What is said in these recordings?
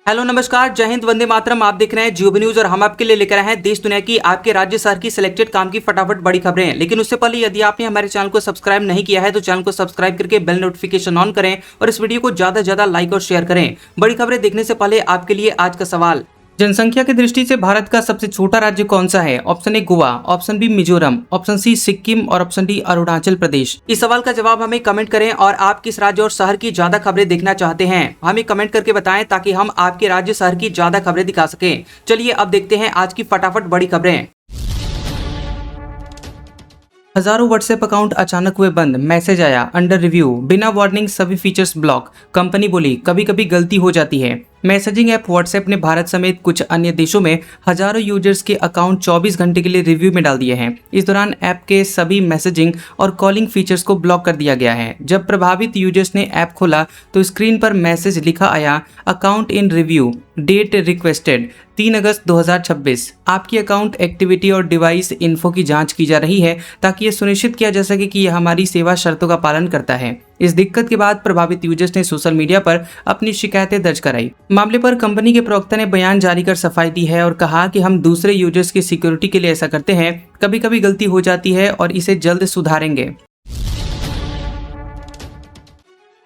Hello नमस्कार, जय हिंद, वंदे मातरम। आप देख रहे हैं जियो न्यूज और हम आपके लिए लेकर आए हैं देश दुनिया की, आपके राज्य शहर की सिलेक्टेड काम की फटाफट बड़ी खबरें। लेकिन उससे पहले यदि आपने हमारे चैनल को सब्सक्राइब नहीं किया है तो चैनल को सब्सक्राइब करके बेल नोटिफिकेशन ऑन करें और इस वीडियो को ज्यादा से ज्यादा लाइक और शेयर करें। बड़ी खबरें देखने से पहले आपके लिए आज का सवाल, जनसंख्या की दृष्टि से भारत का सबसे छोटा राज्य कौन सा है? Option A Goa, option B Mizoram, option C Sikkim और ऑप्शन डी अरुणाचल प्रदेश। इस सवाल का जवाब हमें कमेंट करें और आप किस राज्य और शहर की ज्यादा खबरें देखना चाहते हैं हमें कमेंट करके बताएं ताकि हम आपके राज्य शहर की ज्यादा खबरें दिखा सकें। चलिए अब देखते हैं आज की फटाफट बड़ी खबरें। हजारों व्हाट्सएप अकाउंट अचानक हुए बंद, मैसेज आया अंडर रिव्यू, बिना वार्निंग सभी फीचर्स ब्लॉक। कंपनी बोली कभी कभी गलती हो जाती है। मैसेजिंग ऐप व्हाट्सएप ने भारत समेत कुछ अन्य देशों में हजारों यूजर्स के अकाउंट 24 घंटे के लिए रिव्यू में डाल दिए हैं। इस दौरान ऐप के सभी मैसेजिंग और कॉलिंग फीचर्स को ब्लॉक कर दिया गया है। जब प्रभावित यूजर्स ने ऐप खोला तो स्क्रीन पर मैसेज लिखा आया, account in review, date requested 3 August 2026। आपकी अकाउंट एक्टिविटी और डिवाइस इन्फो की जांच की जा रही है ताकि ये सुनिश्चित किया जा सके कि यह हमारी सेवा शर्तों का पालन करता है। इस दिक्कत के बाद प्रभावित यूजर्स ने सोशल मीडिया पर अपनी शिकायतें दर्ज कराई। मामले पर कंपनी के प्रवक्ता ने बयान जारी कर सफाई दी है और कहा कि हम दूसरे यूजर्स की सिक्योरिटी के लिए ऐसा करते हैं, कभी कभी गलती हो जाती है और इसे जल्द सुधारेंगे।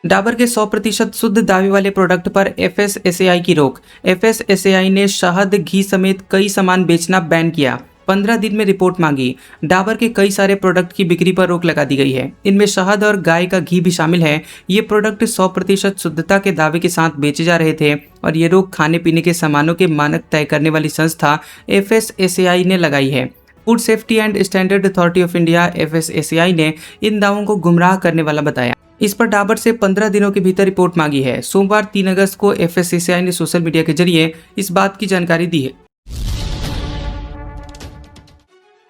डाबर के 100% शुद्ध दावे वाले प्रोडक्ट पर एफएसएसएआई की रोक। एफएसएसएआई ने शहद, घी समेत कई सामान बेचना बैन किया। 15 दिन में रिपोर्ट मांगी। डाबर के कई सारे प्रोडक्ट की बिक्री पर रोक लगा दी गई है। इनमें शहद और गाय का घी भी शामिल है। ये प्रोडक्ट 100% शुद्धता के दावे के साथ बेचे जा रहे थे और ये रोक खाने पीने के सामानों के मानक तय करने वाली संस्था एफएसएसएआई ने लगाई है। Food safety and standard authority of India FSSAI ने इन दावों को गुमराह करने वाला बताया। इस पर डाबर से 15 दिनों के भीतर रिपोर्ट मांगी है। सोमवार 3 अगस्त को एफएसएसएआई ने सोशल मीडिया के जरिए इस बात की जानकारी दी है।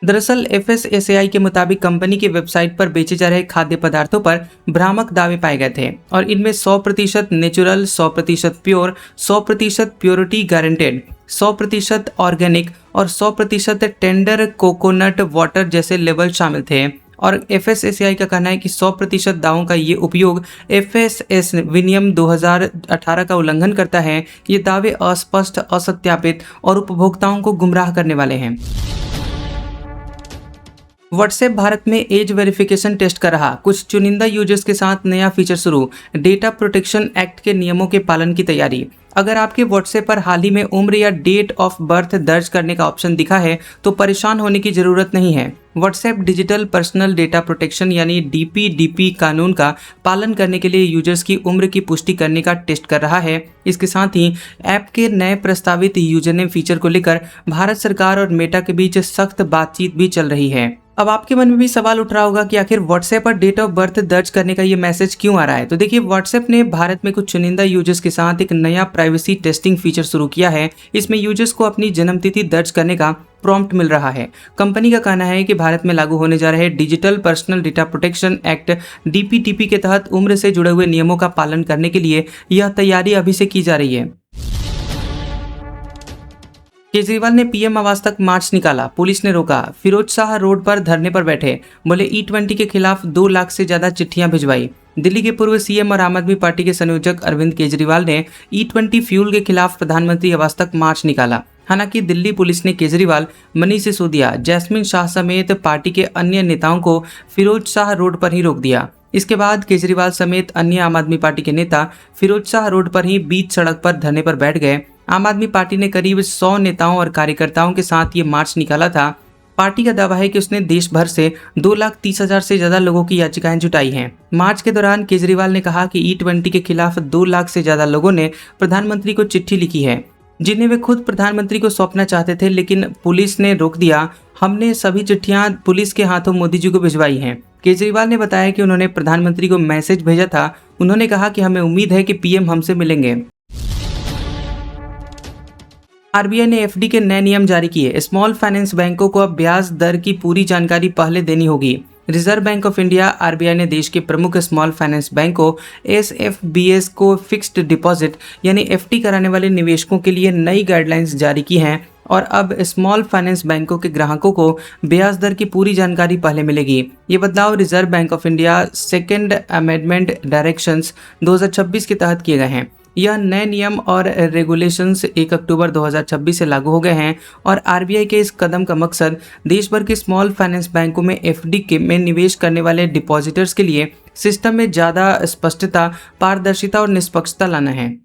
दरअसल एफएसएसएआई के मुताबिक कंपनी की वेबसाइट पर बेचे जा रहे खाद्य पदार्थों पर भ्रामक दावे पाए गए थे और इनमें 100% natural, 100% pure, 100% purity guaranteed, 100% organic और 100% टेंडर कोकोनट वाटर जैसे लेबल शामिल थे। और एफएसएसएआई का कहना है कि 100% दावों का ये उपयोग एफएसएस विनियम 2018 का उल्लंघन करता है। ये दावे अस्पष्ट, असत्यापित और उपभोक्ताओं को गुमराह करने वाले हैं। व्हाट्सएप भारत में एज वेरिफिकेशन टेस्ट कर रहा, कुछ चुनिंदा यूजर्स के साथ नया फीचर शुरू। डेटा प्रोटेक्शन एक्ट के नियमों के पालन की तैयारी। अगर आपके व्हाट्सएप पर हाल ही में उम्र या डेट ऑफ बर्थ दर्ज करने का ऑप्शन दिखा है तो परेशान होने की जरूरत नहीं है। WhatsApp digital personal data protection यानी डीपीडीपी कानून का पालन करने के लिए यूजर्स की उम्र की पुष्टि करने का टेस्ट कर रहा है। इसके साथ ही ऐप के नए प्रस्तावित यूजरनेम फीचर को लेकर भारत सरकार और मेटा के बीच सख्त बातचीत भी चल रही है। अब आपके मन में भी सवाल उठ रहा होगा कि आखिर व्हाट्सएप पर डेट ऑफ बर्थ दर्ज करने का ये मैसेज क्यों आ रहा है। तो देखिए, व्हाट्सएप ने भारत में कुछ चुनिंदा यूजर्स के साथ एक नया प्राइवेसी टेस्टिंग फीचर शुरू किया है। इसमें यूजर्स को अपनी जन्मतिथि दर्ज करने का प्रॉम्प्ट मिल रहा है। कंपनी का कहना है कि भारत में लागू होने जा रहे digital personal data protection act DPTP के तहत उम्र से जुड़े हुए नियमों का पालन करने के लिए यह तैयारी अभी से की जा रही है। केजरीवाल ने पीएम आवास तक मार्च निकाला, पुलिस ने रोका। फिरोज शाह रोड पर धरने पर बैठे, बोले E20 के खिलाफ 2 लाख से ज्यादा चिट्ठियां भिजवाई। दिल्ली के पूर्व सीएम और आम आदमी पार्टी के संयोजक अरविंद केजरीवाल ने E20 फ्यूल के खिलाफ प्रधानमंत्री आवास तक मार्च निकाला। हालांकि दिल्ली पुलिस ने केजरीवाल, मनीष सिसोदिया, जैस्मिन शाह समेत पार्टी के अन्य नेताओं को फिरोज शाह रोड पर ही रोक दिया। इसके बाद केजरीवाल समेत अन्य आम आदमी पार्टी के नेता फिरोज शाह रोड पर ही बीच सड़क पर धरने पर बैठ गए। आम आदमी पार्टी ने करीब 100 नेताओं और कार्यकर्ताओं के साथ ये मार्च निकाला था। पार्टी का दावा है कि उसने देश भर से 2,30,000 से ज्यादा लोगों की याचिकाएं जुटाई हैं। मार्च के दौरान केजरीवाल ने कहा कि E20 के खिलाफ 2 लाख से ज्यादा लोगों ने प्रधानमंत्री को चिट्ठी लिखी है, जिन्हें वे खुद प्रधानमंत्री को सौंपना चाहते थे, लेकिन पुलिस ने रोक दिया। हमने सभी चिट्ठियां पुलिस के हाथों मोदी जी को भिजवाई हैं। केजरीवाल ने बताया कि उन्होंने प्रधानमंत्री को मैसेज भेजा था। उन्होंने कहा कि हमें उम्मीद है कि पीएम हमसे मिलेंगे। आरबीआई ने एफडी के नए नियम जारी किए। स्मॉल फाइनेंस बैंकों को अब ब्याज दर की पूरी जानकारी पहले देनी होगी। Reserve bank of India RBI ने देश के प्रमुख स्मॉल फाइनेंस बैंकों एसएफबीएस को फिक्स्ड डिपॉजिट यानी एफडी कराने वाले निवेशकों के लिए नई गाइडलाइंस जारी की हैं और अब स्मॉल फाइनेंस बैंकों के ग्राहकों को ब्याज दर की पूरी जानकारी पहले मिलेगी। ये बदलाव reserve bank of India second amendment directions 2026 के तहत किए गए हैं। यह नए नियम और रेगुलेशंस 1 अक्टूबर 2026 से लागू हो गए हैं और आरबीआई के इस कदम का मकसद देश भर के स्मॉल फाइनेंस बैंकों में एफडी के में निवेश करने वाले डिपॉजिटर्स के लिए सिस्टम में ज़्यादा स्पष्टता, पारदर्शिता और निष्पक्षता लाना है।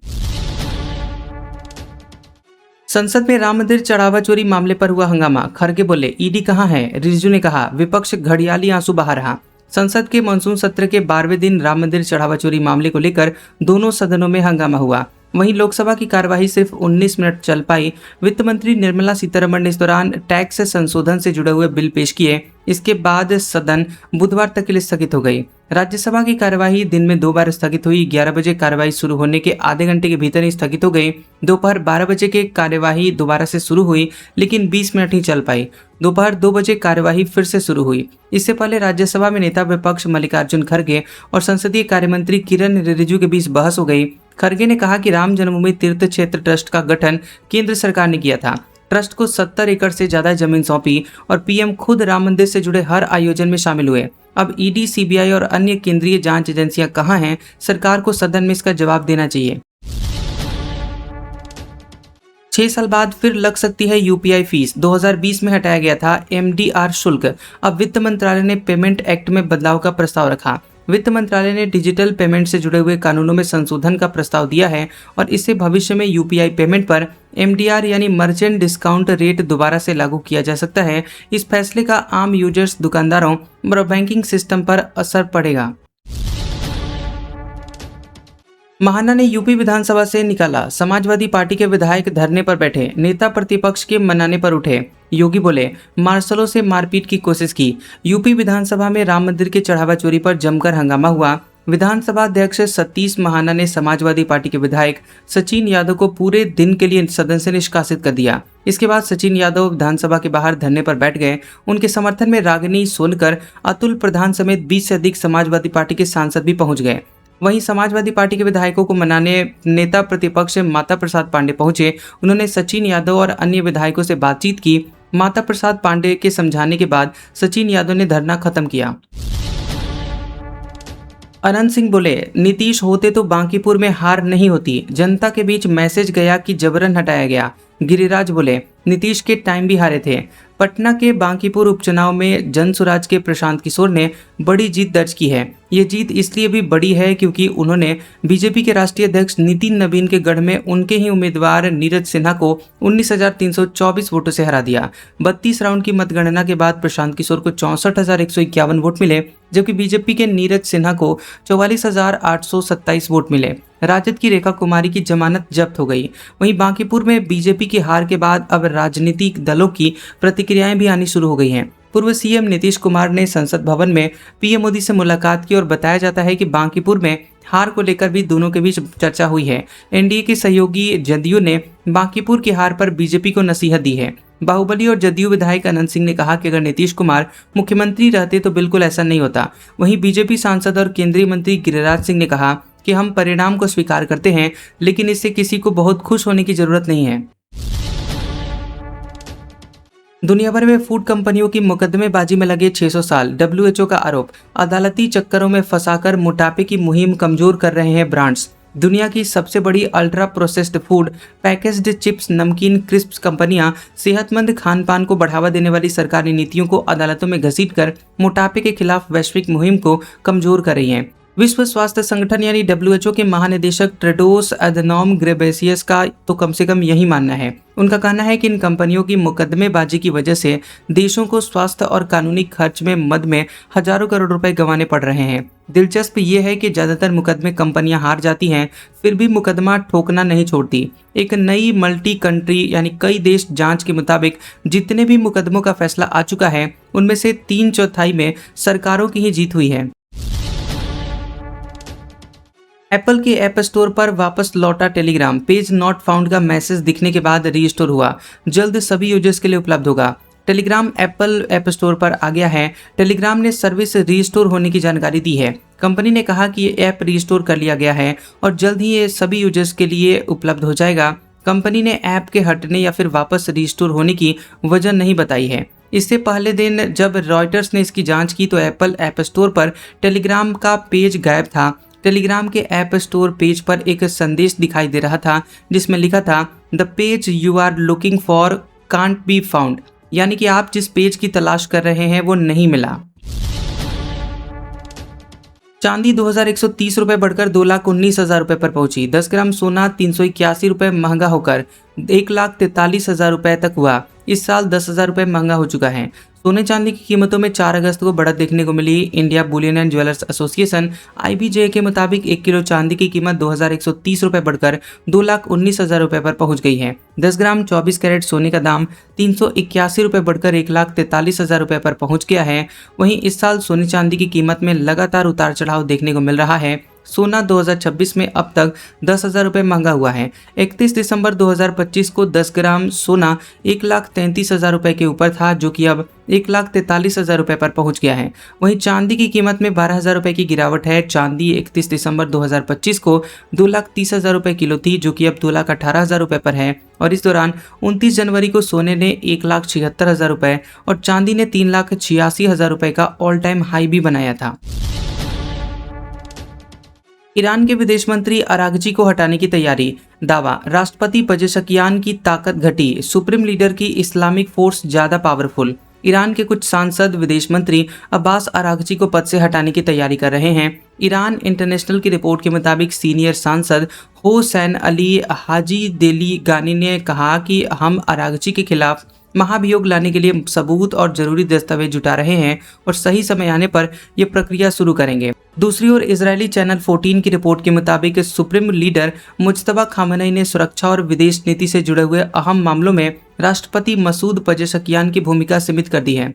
संसद में राम मंदिर चढ़ावा चोरी मामले पर हुआ हंगामा। खड़गे बोले, ईडी कहां है? रिजिजू ने कहा, विपक्ष घड़ियाली आंसू बहा रहा। संसद के मानसून सत्र के 12वें दिन राम मंदिर चढ़ावा चोरी मामले को लेकर दोनों सदनों में हंगामा हुआ। वहीं लोकसभा की कार्यवाही सिर्फ 19 मिनट चल पाई। वित्त मंत्री निर्मला सीतारमण ने इस दौरान टैक्स संशोधन से जुड़े हुए बिल पेश किए। इसके बाद सदन बुधवार तक के लिए स्थगित हो गई। राज्यसभा की कार्यवाही दिन में 2 बार स्थगित हुई। 11 बजे कार्यवाही शुरू होने के आधे घंटे के भीतर ही स्थगित हो गई। दोपहर 12 बजे के कार्यवाही दोबारा से शुरू हुई, लेकिन 20 मिनट ही चल पाई। दोपहर 2 बजे कार्यवाही फिर से शुरू हुई। इससे पहले राज्यसभा में नेता विपक्ष मल्लिकार्जुन खड़गे और संसदीय कार्यमंत्री किरण रिजिजू के बीच बहस हो गई। खड़गे ने कहा कि राम जन्मभूमि तीर्थ क्षेत्र ट्रस्ट का गठन केंद्र सरकार ने किया था। ट्रस्ट को 70 एकड़ से ज्यादा जमीन सौंपी और पीएम खुद राम मंदिर से जुड़े हर आयोजन में शामिल हुए। अब ईडी, सीबीआई और अन्य केंद्रीय जांच एजेंसियां कहां हैं? सरकार को सदन में इसका जवाब देना चाहिए। 6 साल बाद फिर लग सकती है यूपीआई फीस। 2020 में हटाया गया था एमडीआर शुल्क। अब वित्त मंत्रालय ने पेमेंट एक्ट में बदलाव का प्रस्ताव रखा। वित्त मंत्रालय ने डिजिटल पेमेंट से जुड़े हुए कानूनों में संशोधन का प्रस्ताव दिया है और इससे भविष्य में यूपीआई पेमेंट पर एमडीआर यानी मर्चेंट डिस्काउंट रेट दोबारा से लागू किया जा सकता है। इस फैसले का आम यूजर्स, दुकानदारों और बैंकिंग सिस्टम पर असर पड़ेगा। महाना ने यूपी विधानसभा से निकाला। समाजवादी पार्टी के विधायक धरने पर बैठे। नेता प्रतिपक्ष के मनाने पर उठे। योगी बोले, मार्शलों से मारपीट की कोशिश की। यूपी विधानसभा में राम मंदिर के चढ़ावा चोरी पर जमकर हंगामा हुआ। विधानसभा अध्यक्ष सतीश महाना ने समाजवादी पार्टी के विधायक सचिन यादव को पूरे दिन के लिए सदन से निष्कासित कर दिया। इसके बाद सचिन यादव विधानसभा के बाहर धरने पर बैठ गए। उनके समर्थन में रागिनी सोनकर, अतुल प्रधान समेत 20 से अधिक समाजवादी पार्टी के सांसद भी पहुंच गए। वहीं समाजवादी पार्टी के विधायकों को मनाने नेता प्रतिपक्ष माता प्रसाद पांडे पहुंचे। उन्होंने सचिन यादव और अन्य विधायकों से बातचीत की। माता प्रसाद पांडे के समझाने के बाद सचिन यादव ने धरना खत्म किया। अनंत सिंह बोले, नीतीश होते तो बांकीपुर में हार नहीं होती। जनता के बीच मैसेज गया कि जबरन हटाया गया। गिरिराज बोले, नीतीश के टाइम भी हारे थे। पटना के बांकीपुर उपचुनाव में जनसुराज के प्रशांत किशोर ने बड़ी जीत दर्ज की है। ये जीत इसलिए भी बड़ी है क्योंकि उन्होंने बीजेपी के राष्ट्रीय अध्यक्ष नितिन नवीन के गढ़ में उनके ही उम्मीदवार नीरज सिन्हा को 19,324 वोटों से हरा दिया। 32 राउंड की मतगणना के बाद प्रशांत किशोर को 64,151 वोट मिले, जबकि बीजेपी के नीरज सिन्हा को 44,827 वोट मिले। राजद की रेखा कुमारी की जमानत जब्त हो गई। वहीं बांकीपुर में बीजेपी की हार के बाद अब राजनीतिक दलों की प्रतिक्रियाएं भी आनी शुरू हो गई हैं। पूर्व सीएम नीतीश कुमार ने संसद भवन में पीएम मोदी से मुलाकात की और बताया जाता है कि बांकीपुर में हार को लेकर भी दोनों के बीच चर्चा हुई है। एनडीए के सहयोगी जदयू ने बांकीपुर की हार पर बीजेपी को नसीहत दी है। बाहुबली और जदयू विधायक अनंत सिंह ने कहा कि अगर नीतीश कुमार मुख्यमंत्री रहते तो बिल्कुल ऐसा नहीं होता। वहीं बीजेपी सांसद और केंद्रीय मंत्री गिरिराज सिंह ने कहा कि हम परिणाम को स्वीकार करते हैं, लेकिन इससे किसी को बहुत खुश होने की जरूरत नहीं है। दुनिया भर में फूड कंपनियों की मुकदमेबाजी में लगे 600 साल। डब्ल्यूएचओ का आरोप, अदालती चक्करों में फंसाकर मोटापे की मुहिम कमजोर कर रहे हैं ब्रांड्स। दुनिया की सबसे बड़ी ultra processed food, packaged chips, नमकीन, क्रिस्प्स कंपनियां सेहतमंद खान पान को बढ़ावा देने वाली सरकारी नीतियों को अदालतों में घसीटकर मोटापे के खिलाफ वैश्विक मुहिम को कमजोर कर रही हैं। विश्व स्वास्थ्य संगठन यानी डब्ल्यूएचओ के महानिदेशक टेड्रोस अधनॉम घेब्रेयेसस का तो कम से कम यही मानना है। उनका कहना है कि इन कंपनियों की मुकदमेबाजी की वजह से देशों को स्वास्थ्य और कानूनी खर्च में मद में हजारों करोड़ रुपए गंवाने पड़ रहे हैं। दिलचस्प ये है कि ज्यादातर मुकदमे कंपनियां हार जाती हैं, फिर भी मुकदमा ठोकना नहीं छोड़ती। एक नई मल्टी कंट्री यानी कई देश जांच के मुताबिक जितने भी मुकदमों का फैसला आ चुका है, उनमें से 3/4 में सरकारों की ही जीत हुई है। एप्पल के ऐप स्टोर पर वापस लौटा टेलीग्राम। पेज नॉट फाउंड का मैसेज दिखने के बाद रीस्टोर हुआ। जल्द सभी यूजर्स के लिए उपलब्ध होगा। टेलीग्राम एप्पल ऐप स्टोर पर आ गया है। टेलीग्राम ने सर्विस रीस्टोर होने की जानकारी दी है। कंपनी ने कहा कि ये ऐप रीस्टोर कर लिया गया है और जल्द ही ये सभी यूजर्स के लिए उपलब्ध हो जाएगा। कंपनी ने ऐप के हटने या फिर वापस रीस्टोर होने की वजह नहीं बताई है। इससे पहले दिन जब रॉयटर्स ने इसकी जांच की तो एप्पल ऐप स्टोर पर टेलीग्राम का पेज गायब था। टेलीग्राम के ऐप स्टोर पेज पर एक संदेश दिखाई दे रहा था जिसमें लिखा था the page you are looking for can't be found, यानी कि आप जिस पेज की तलाश कर रहे हैं वो नहीं मिला। चांदी 2130 रुपये बढ़कर 2,19,000 रुपये पर पहुंची। 10 ग्राम सोना 381 रुपये महंगा होकर 1,43,000 रुपये तक हुआ। इस साल 10,000 रुपये महंगा हो चुका है। सोने चांदी की कीमतों में 4 अगस्त को बढ़त देखने को मिली। India bullion and jewellers association IBJ के मुताबिक 1 किलो चांदी की कीमत 2,130 रुपये बढ़कर 2,19,000 रुपये पर पहुंच गई है। 10 ग्राम 24 कैरेट सोने का दाम 381 रुपये बढ़कर 1,43,000 रुपये पर पहुंच गया है। वहीं इस साल सोने चांदी की कीमत में लगातार उतार चढ़ाव देखने को मिल रहा है। सोना 2026 में अब तक 10,000 रुपये महंगा हुआ है। 31 दिसंबर 2025 को 10 ग्राम सोना 1,33,000 रुपये के ऊपर था, जो कि अब 1,43,000 रुपये पर पहुंच गया है। वहीं चांदी की कीमत में 12,000 रुपये की गिरावट है। चांदी 31 दिसंबर 2025 को 2,30,000 रुपये किलो थी, जो कि अब 2,18,000 रुपये पर है। और इस दौरान 29 जनवरी को सोने ने 1,76,000 रुपये और चांदी ने 3,86,000 रुपये का ऑल टाइम हाई भी बनाया था। ईरान के विदेश मंत्री अरागची को हटाने की तैयारी, दावा राष्ट्रपति पजेशकियान की ताकत घटी, सुप्रीम लीडर की इस्लामिक फोर्स ज्यादा पावरफुल। ईरान के कुछ सांसद विदेश मंत्री अब्बास अरागची को पद से हटाने की तैयारी कर रहे हैं। ईरान इंटरनेशनल की रिपोर्ट के मुताबिक सीनियर सांसद होसैन अली हाजी देली गानी ने कहा कि हम अरागची के खिलाफ महाभियोग लाने के लिए सबूत और जरूरी दस्तावेज जुटा रहे हैं और सही समय आने पर यह प्रक्रिया शुरू करेंगे। दूसरी ओर इजरायली चैनल 14 की रिपोर्ट के मुताबिक सुप्रीम लीडर मुज्तबा खामेनी ने सुरक्षा और विदेश नीति से जुड़े हुए अहम मामलों में राष्ट्रपति मसूद पजेशकियान की भूमिका सीमित कर दी है।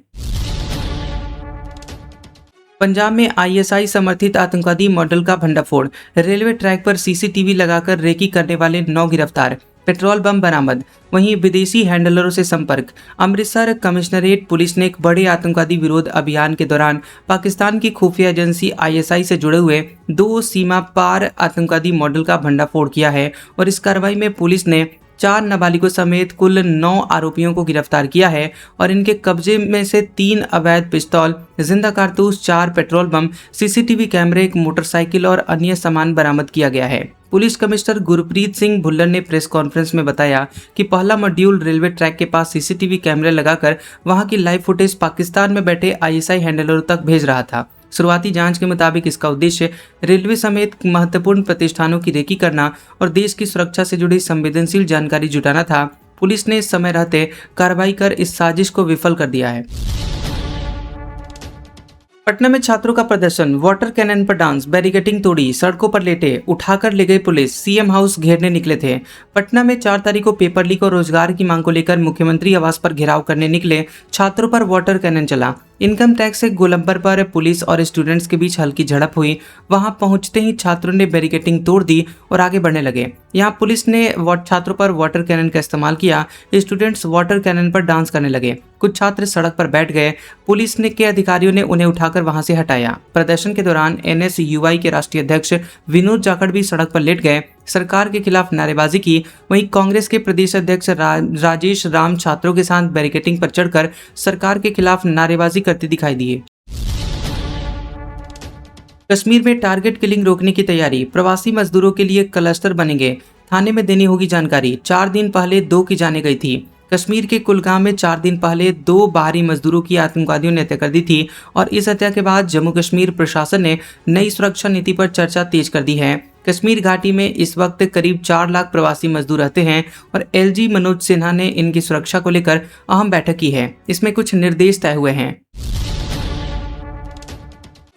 पंजाब में ISI समर्थित आतंकवादी मॉडल का भंडाफोड़, रेलवे ट्रैक पर CCTV लगाकर रेकी करने वाले 9 गिरफ्तार, पेट्रोल बम बरामद। वहीं विदेशी हैंडलरों से संपर्क, अमृतसर कमिश्नरेट पुलिस ने एक बड़े आतंकवादी विरोध अभियान के दौरान पाकिस्तान की खुफिया एजेंसी ISI से जुड़े हुए 2 सीमा पार आतंकवादी मॉडल का भंडाफोड़ किया है और इस कार्रवाई में पुलिस ने 4 नाबालिगों समेत कुल 9 आरोपियों को गिरफ्तार किया है और इनके कब्जे में से 3 अवैध पिस्तौल, जिंदा कारतूस, 4 पेट्रोल बम, CCTV कैमरे, एक मोटरसाइकिल और अन्य सामान बरामद किया गया है। पुलिस कमिश्नर गुरप्रीत सिंह भुल्लर ने प्रेस कॉन्फ्रेंस में बताया कि पहला मॉड्यूल रेलवे ट्रैक के पास CCTV कैमरे लगाकर वहां की लाइव फुटेज पाकिस्तान में बैठे ISI हैंडलरों तक भेज रहा था। शुरुआती जांच के मुताबिक इसका उद्देश्य रेलवे समेत महत्वपूर्ण प्रतिष्ठानों की रेकी करना और देश की सुरक्षा से जुड़ी संवेदनशील जानकारी जुटाना था। पुलिस ने समय रहते कार्रवाई कर इस साजिश को विफल कर दिया है। पटना में छात्रों का प्रदर्शन, वाटर कैनन पर डांस, बैरिकेडिंग तोड़ी, सड़कों पर लेटे, उठाकर ले गई पुलिस, CM हाउस घेरने निकले थे। पटना में 4 तारीख को पेपर लीक और रोजगार की मांग को लेकर मुख्यमंत्री आवास पर घेराव करने निकले छात्रों पर वाटर कैनन चला। इनकम टैक्स से गोलंबर पर पुलिस और स्टूडेंट्स के बीच हल्की झड़प हुई। वहां पहुंचते ही छात्रों ने बैरिकेडिंग तोड़ दी और आगे बढ़ने लगे। यहां पुलिस ने छात्रों पर वाटर कैनन का इस्तेमाल किया। स्टूडेंट्स वाटर कैनन पर डांस करने लगे। कुछ छात्र सड़क पर बैठ गए। पुलिस ने के अधिकारियों ने उन्हें उठाकर वहां से हटाया। प्रदर्शन के दौरान NSUI के राष्ट्रीय अध्यक्ष विनोद जाखड़ भी सड़क पर लेट गए, सरकार के खिलाफ नारेबाजी की। वहीं कांग्रेस के प्रदेश अध्यक्ष राजेश राम छात्रों के साथ बैरिकेडिंग पर चढ़कर सरकार के खिलाफ नारेबाजी करते दिखाई दिए। कश्मीर में टारगेट किलिंग रोकने की तैयारी, प्रवासी मजदूरों के लिए क्लस्टर बनेंगे, थाने में देनी होगी जानकारी। 4 दिन पहले 2 की जाने गई थी। कश्मीर के कुलगाम में 4 दिन पहले 2 बाहरी मजदूरों की आतंकवादियों ने हत्या कर दी थी और इस हत्या के बाद जम्मू कश्मीर प्रशासन ने नई सुरक्षा नीति पर चर्चा तेज कर दी है। कश्मीर घाटी में इस वक्त करीब 4 लाख प्रवासी मजदूर रहते हैं और LG मनोज सिन्हा ने इनकी सुरक्षा को लेकर अहम बैठक की है। इसमें कुछ निर्देश तय हुए हैं।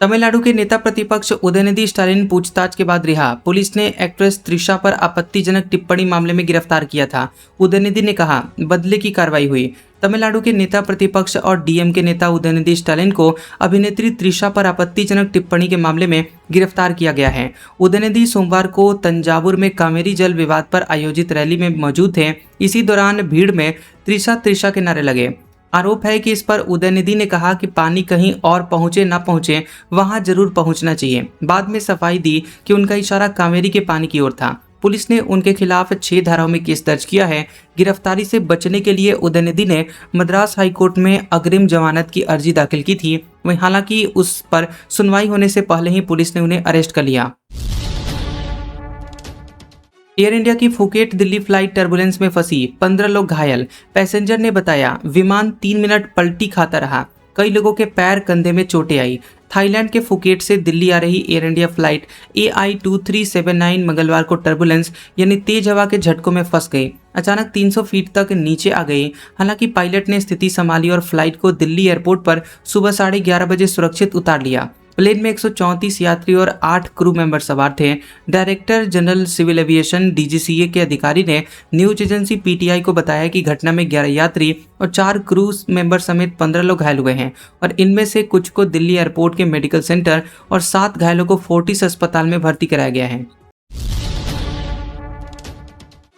तमिलनाडु के नेता प्रतिपक्ष उदयनिधि स्टालिन पूछताछ के बाद रिहा। पुलिस ने एक्ट्रेस त्रिशा पर आपत्तिजनक टिप्पणी मामले में गिरफ्तार किया था। उदयनिधि ने कहा, बदले की कार्रवाई हुई। तमिलनाडु के नेता प्रतिपक्ष और DMK नेता उदयनिधि स्टालिन को अभिनेत्री त्रिशा पर आपत्तिजनक टिप्पणी के मामले में गिरफ्तार किया गया है। उदयनिधि सोमवार को तंजावुर में कावेरी जल विवाद पर आयोजित रैली में मौजूद थे। इसी दौरान भीड़ में त्रिशा के नारे लगे। आरोप है कि इस पर उदयनिधि ने कहा कि पानी कहीं और पहुंचे ना पहुंचे, वहां जरूर पहुंचना चाहिए। बाद में सफाई दी कि उनका इशारा कावेरी के पानी की ओर था। पुलिस ने उनके खिलाफ 6 धाराओं में केस दर्ज किया है। गिरफ्तारी से बचने के लिए उदयनिधि ने मद्रास हाईकोर्ट में अग्रिम जमानत की अर्जी दाखिल की थी। वहीं हालांकि उस पर सुनवाई होने से पहले ही पुलिस ने उन्हें अरेस्ट कर लिया। एयर इंडिया की फुकेट दिल्ली फ्लाइट टर्बुलेंस में फंसी, 15 लोग घायल। पैसेंजर ने बताया, विमान 3 मिनट पलटी खाता रहा। कई लोगों के पैर कंधे में चोटें आई। थाईलैंड के फुकेट से दिल्ली आ रही एयर इंडिया फ्लाइट AI2379 मंगलवार को टर्बुलेंस यानी तेज हवा के झटकों में फंस गई। अचानक 300 फीट तक नीचे आ गई। हालांकि पायलट ने स्थिति संभाली और फ्लाइट को दिल्ली एयरपोर्ट पर सुबह 11:30 बजे सुरक्षित उतार लिया। प्लेन में 134 यात्री और 8 क्रू मेंबर सवार थे। Director general civil aviation DGCA के अधिकारी ने न्यूज एजेंसी PTI को बताया कि घटना में 11 यात्री और 4 क्रू मेंबर समेत 15 लोग घायल हुए हैं और इनमें से कुछ को दिल्ली एयरपोर्ट के मेडिकल सेंटर और 7 घायलों को फोर्टिस अस्पताल में भर्ती कराया गया है।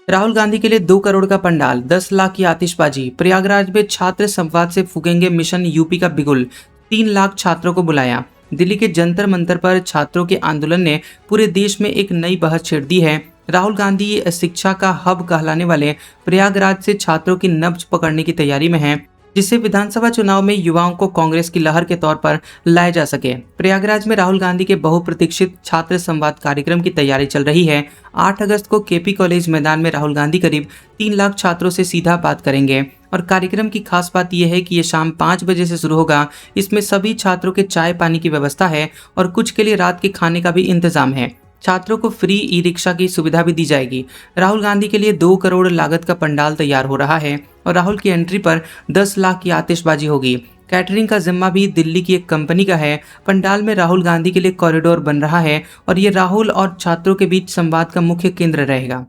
राहुल गांधी के लिए 2 करोड़ का पंडाल, 10 लाख की आतिशबाजी। प्रयागराज में छात्र संवाद से फूकेंगे मिशन यूपी का बिगुल, 3 लाख छात्रों को बुलाया। दिल्ली के जंतर मंतर पर छात्रों के आंदोलन ने पूरे देश में एक नई बहस छेड़ दी है। राहुल गांधी शिक्षा का हब कहलाने वाले प्रयागराज से छात्रों की नब्ज पकड़ने की तैयारी में हैं, जिससे विधानसभा चुनाव में युवाओं को कांग्रेस की लहर के तौर पर लाया जा सके। प्रयागराज में राहुल गांधी के बहुप्रतीक्षित छात्र संवाद कार्यक्रम की तैयारी चल रही है। 8 अगस्त को KP कॉलेज मैदान में राहुल गांधी करीब 3 लाख छात्रों से सीधा बात करेंगे और कार्यक्रम की खास बात यह है कि ये शाम 5 बजे से शुरू होगा। इसमें सभी छात्रों के चाय पानी की व्यवस्था है और कुछ के लिए रात के खाने का भी इंतजाम है। छात्रों को फ्री ई-रिक्शा की सुविधा भी दी जाएगी। राहुल गांधी के लिए 2 करोड़ लागत का पंडाल तैयार हो रहा है और राहुल की एंट्री पर 10 लाख की आतिशबाजी होगी। कैटरिंग का जिम्मा भी दिल्ली की एक कंपनी का है। पंडाल में राहुल गांधी के लिए कॉरिडोर बन रहा है और ये राहुल और छात्रों के बीच संवाद का मुख्य केंद्र रहेगा।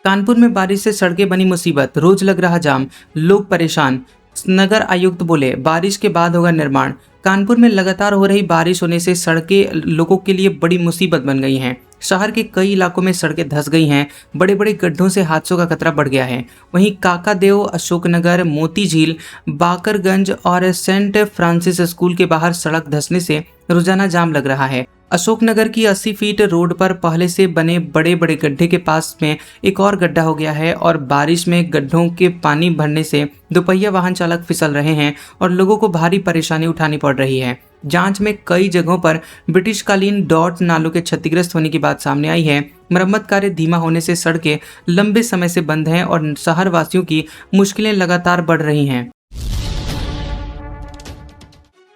कानपुर में बारिश से सड़कें बनी मुसीबत, रोज लग रहा जाम, लोग परेशान। नगर आयुक्त बोले, बारिश के बाद होगा निर्माण। कानपुर में लगातार हो रही बारिश होने से सड़कें लोगों के लिए बड़ी मुसीबत बन गई हैं। शहर के कई इलाकों में सड़कें धंस गई हैं। बड़े बड़े गड्ढों से हादसों का खतरा बढ़ गया है। वहीं काकादेव, अशोकनगर, मोती झील, बाकरगंज और सेंट फ्रांसिस स्कूल के बाहर सड़क धंसने से रोजाना जाम लग रहा है। अशोकनगर की 80 फीट रोड पर पहले से बने बड़े बड़े गड्ढे के पास में एक और गड्ढा हो गया है और बारिश में गड्ढों के पानी भरने से दोपहिया वाहन चालक फिसल रहे हैं और लोगों को भारी परेशानी उठानी पड़ रही है। जांच में कई जगहों पर ब्रिटिशकालीन डॉट नालों के क्षतिग्रस्त होने की बात सामने आई है। मरम्मत कार्य धीमा होने से सड़कें लंबे समय से बंद हैं और शहर वासियों की मुश्किलें लगातार बढ़ रही हैं।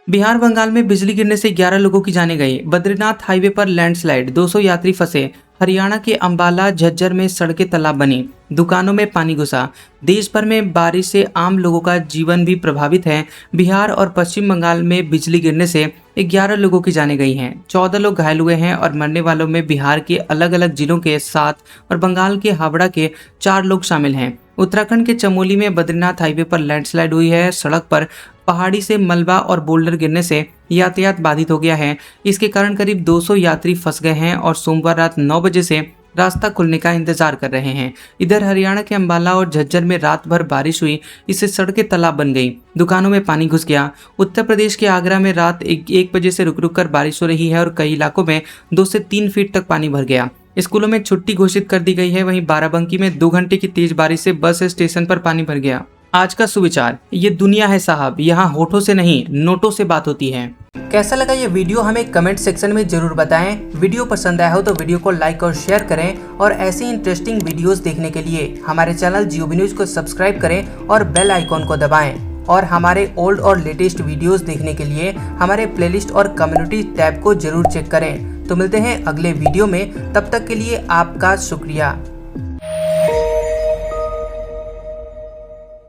बिहार बंगाल में बिजली गिरने से 11 लोगों की जानें गई। बद्रीनाथ हाईवे पर लैंडस्लाइड, 200 यात्री फंसे। हरियाणा के अंबाला झज्जर में सड़कें तालाब बनी, दुकानों में पानी घुसा। देश भर में बारिश से आम लोगों का जीवन भी प्रभावित है। बिहार और पश्चिम बंगाल में बिजली गिरने से 11 लोगों की जानें गई हैं। 14 लोग घायल हुए हैं और मरने वालों में बिहार के अलग अलग जिलों के 7 और बंगाल के हावड़ा के 4 लोग शामिल हैं। उत्तराखंड के चमोली में बद्रीनाथ हाईवे पर लैंडस्लाइड हुई है। सड़क पर पहाड़ी से मलबा और बोल्डर गिरने से यातायात बाधित हो गया है। इसके कारण करीब 200 यात्री फंस गए हैं और सोमवार रात 9 बजे से रास्ता खुलने का इंतजार कर रहे हैं। इधर हरियाणा के अंबाला और झज्जर में रात भर बारिश हुई, इससे सड़कें तालाब बन गई, दुकानों में पानी घुस गया। उत्तर प्रदेश के आगरा में रात 1 बजे से रुक रुक कर बारिश हो रही है और कई इलाकों में 2 से 3 फीट तक पानी भर गया। स्कूलों में छुट्टी घोषित कर दी गई है। वहीं बाराबंकी में 2 घंटे की तेज बारिश से बस स्टेशन पर पानी भर गया। आज का सुविचार, ये दुनिया है साहब, यहाँ होठों से नहीं नोटों से बात होती है। कैसा लगा ये वीडियो हमें कमेंट सेक्शन में जरूर बताएं। वीडियो पसंद आया हो तो वीडियो को लाइक और शेयर करें और ऐसी इंटरेस्टिंग वीडियोस देखने के लिए हमारे चैनल जियोबी न्यूज को सब्सक्राइब करें और बेल आइकॉन को दबाएं। और हमारे ओल्ड और लेटेस्ट वीडियोस देखने के लिए हमारे प्लेलिस्ट और कम्युनिटी टैब को जरूर चेक करें। तो मिलते हैं अगले वीडियो में, तब तक के लिए आपका शुक्रिया।